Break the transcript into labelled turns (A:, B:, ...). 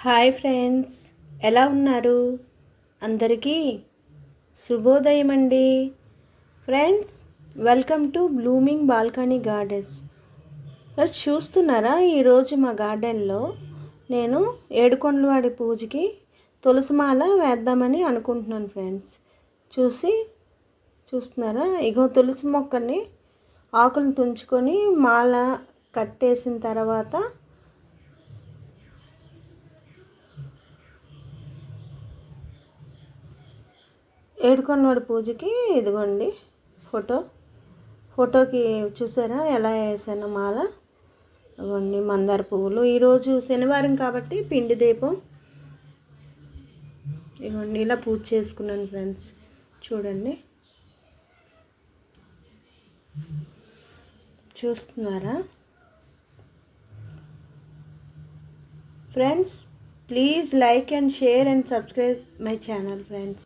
A: Hi friends, ఎలా ఉన్నారు? అందరికీ శుభోదయం అండి. Friends, welcome to blooming balcony gardens. చూస్తున్నారా, ఈరోజు మా గార్డెన్లో నేను ఏడుకొండలవాడి పూజకి తులసిమాల వేద్దామని అనుకుంటున్నాను ఫ్రెండ్స్. చూస్తున్నారా, ఇగో తులసి మొక్కని ఆకులను తుంచుకొని మాల కట్టేసిన తర్వాత ఏడుకొండవాడి పూజకి ఇదిగోండి ఫోటోకి చూసారా ఎలా వేసాను మాల. ఇదిగోండి మందార పువ్వులు. ఈరోజు శనివారం కాబట్టి పిండి దీపం ఇదిగోండి ఇలా పూజ చేసుకున్నాను ఫ్రెండ్స్. చూడండి, చూస్తున్నారా friends? Please like and share and subscribe my channel friends.